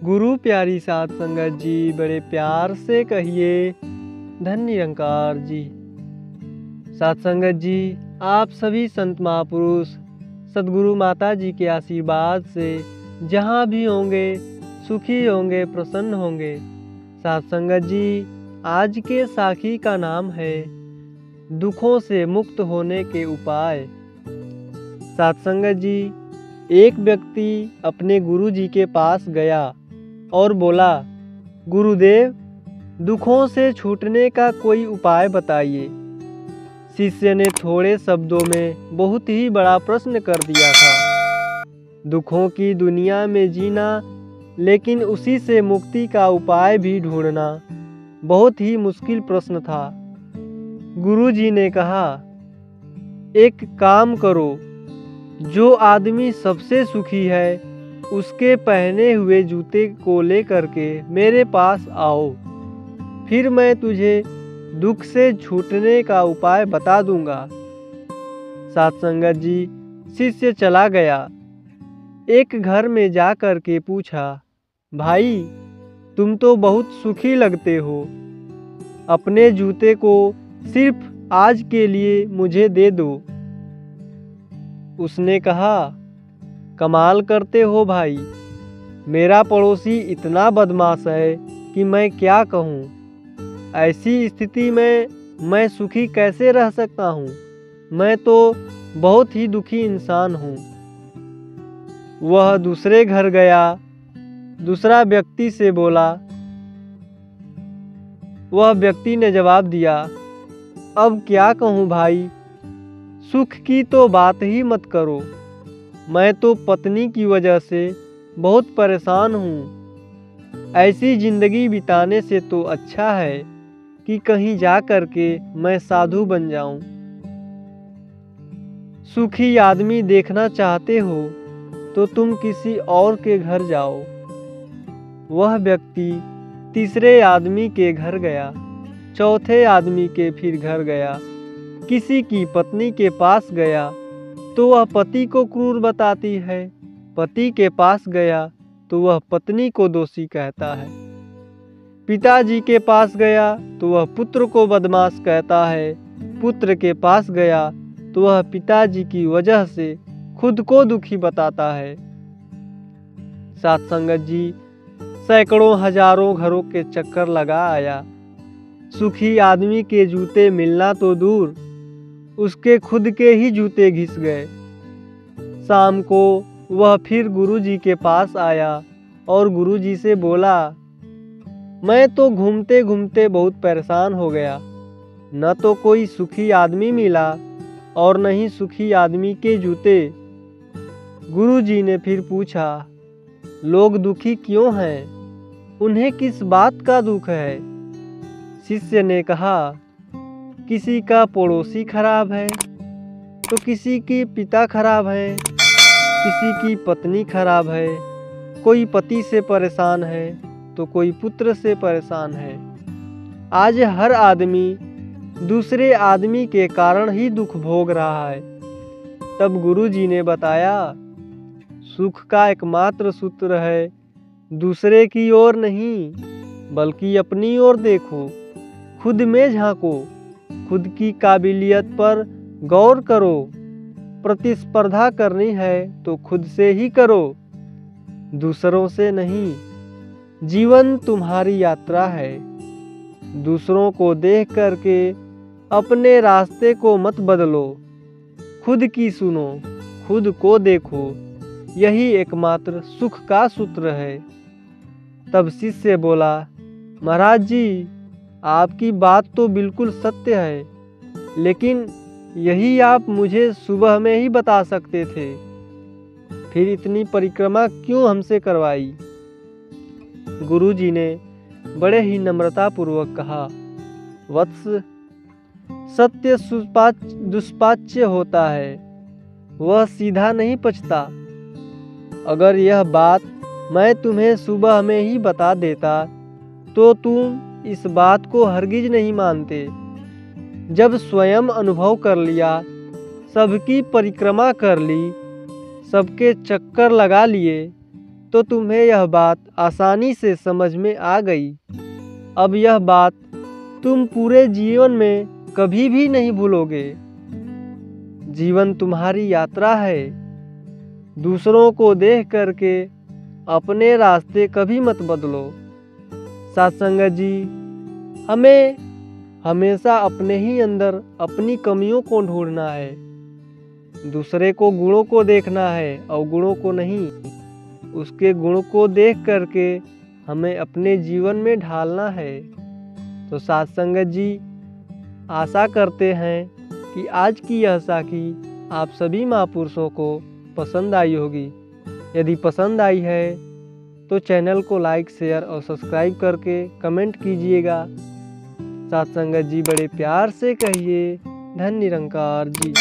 गुरु प्यारी साध संगत जी, बड़े प्यार से कहिए धन निरंकार जी। साध संगत जी, आप सभी संत महापुरुष सदगुरु माता जी के आशीर्वाद से जहाँ भी होंगे सुखी होंगे, प्रसन्न होंगे। साध संगत जी, आज के साखी का नाम है दुखों से मुक्त होने के उपाय। साध संगत जी, एक व्यक्ति अपने गुरु जी के पास गया और बोला, गुरुदेव, दुखों से छूटने का कोई उपाय बताइए। शिष्य ने थोड़े शब्दों में बहुत ही बड़ा प्रश्न कर दिया था। दुखों की दुनिया में जीना, लेकिन उसी से मुक्ति का उपाय भी ढूंढना बहुत ही मुश्किल प्रश्न था। गुरु जी ने कहा, एक काम करो, जो आदमी सबसे सुखी है उसके पहने हुए जूते को लेकर के मेरे पास आओ, फिर मैं तुझे दुख से छूटने का उपाय बता दूंगा। साध संगत जी, शिष्य चला गया। एक घर में जाकर के पूछा, भाई, तुम तो बहुत सुखी लगते हो, अपने जूते को सिर्फ आज के लिए मुझे दे दो। उसने कहा, कमाल करते हो भाई, मेरा पड़ोसी इतना बदमाश है कि मैं क्या कहूँ। ऐसी स्थिति में मैं सुखी कैसे रह सकता हूँ? मैं तो बहुत ही दुखी इंसान हूँ। वह दूसरे घर गया, दूसरा व्यक्ति से बोला। वह व्यक्ति ने जवाब दिया, अब क्या कहूँ भाई, सुख की तो बात ही मत करो, मैं तो पत्नी की वजह से बहुत परेशान हूँ। ऐसी जिंदगी बिताने से तो अच्छा है कि कहीं जा कर के मैं साधु बन जाऊं। सुखी आदमी देखना चाहते हो तो तुम किसी और के घर जाओ। वह व्यक्ति तीसरे आदमी के घर गया, चौथे आदमी के फिर घर गया, किसी की पत्नी के पास गया तो वह पति को क्रूर बताती है, पति के पास गया तो वह पत्नी को दोषी कहता है, पिताजी के पास गया तो वह पुत्र को बदमाश कहता है, पुत्र के पास गया तो वह पिताजी की वजह से खुद को दुखी बताता है। साध संगत जी, सैकड़ों हजारों घरों के चक्कर लगा आया। सुखी आदमी के जूते मिलना तो दूर, उसके खुद के ही जूते घिस गए। शाम को वह फिर गुरुजी के पास आया और गुरुजी से बोला, मैं तो घूमते घूमते बहुत परेशान हो गया, न तो कोई सुखी आदमी मिला और न ही सुखी आदमी के जूते। गुरुजी ने फिर पूछा, लोग दुखी क्यों हैं? उन्हें किस बात का दुख है? शिष्य ने कहा, किसी का पड़ोसी खराब है तो किसी के पिता खराब है, किसी की पत्नी खराब है, कोई पति से परेशान है तो कोई पुत्र से परेशान है। आज हर आदमी दूसरे आदमी के कारण ही दुख भोग रहा है। तब गुरुजी ने बताया, सुख का एकमात्र सूत्र है, दूसरे की ओर नहीं बल्कि अपनी ओर देखो, खुद में झांको, खुद की काबिलियत पर गौर करो। प्रतिस्पर्धा करनी है तो खुद से ही करो, दूसरों से नहीं। जीवन तुम्हारी यात्रा है, दूसरों को देख करके अपने रास्ते को मत बदलो। खुद की सुनो, खुद को देखो, यही एकमात्र सुख का सूत्र है। तब शिष्य बोला, महाराज जी, आपकी बात तो बिल्कुल सत्य है, लेकिन यही आप मुझे सुबह में ही बता सकते थे, फिर इतनी परिक्रमा क्यों हमसे करवाई? गुरुजी ने बड़े ही नम्रतापूर्वक कहा, वत्स, सत्य दुष्पाच्य होता है, वह सीधा नहीं पचता। अगर यह बात मैं तुम्हें सुबह में ही बता देता तो तुम इस बात को हरगिज नहीं मानते। जब स्वयं अनुभव कर लिया, सबकी परिक्रमा कर ली, सबके चक्कर लगा लिए, तो तुम्हें यह बात आसानी से समझ में आ गई। अब यह बात तुम पूरे जीवन में कभी भी नहीं भूलोगे। जीवन तुम्हारी यात्रा है। दूसरों को देख करके अपने रास्ते कभी मत बदलो। साथ संगत जी, हमें हमेशा अपने ही अंदर अपनी कमियों को ढूंढना है। दूसरे को गुणों को देखना है और गुणों को नहीं। उसके गुण को देख करके हमें अपने जीवन में ढालना है। तो साथ संगत जी, आशा करते हैं कि आज की यह साखी आप सभी महापुरुषों को पसंद आई होगी। यदि पसंद आई है तो चैनल को लाइक, शेयर और सब्सक्राइब करके कमेंट कीजिएगा। साथ संगत जी, बड़े प्यार से कहिए धन निरंकार जी।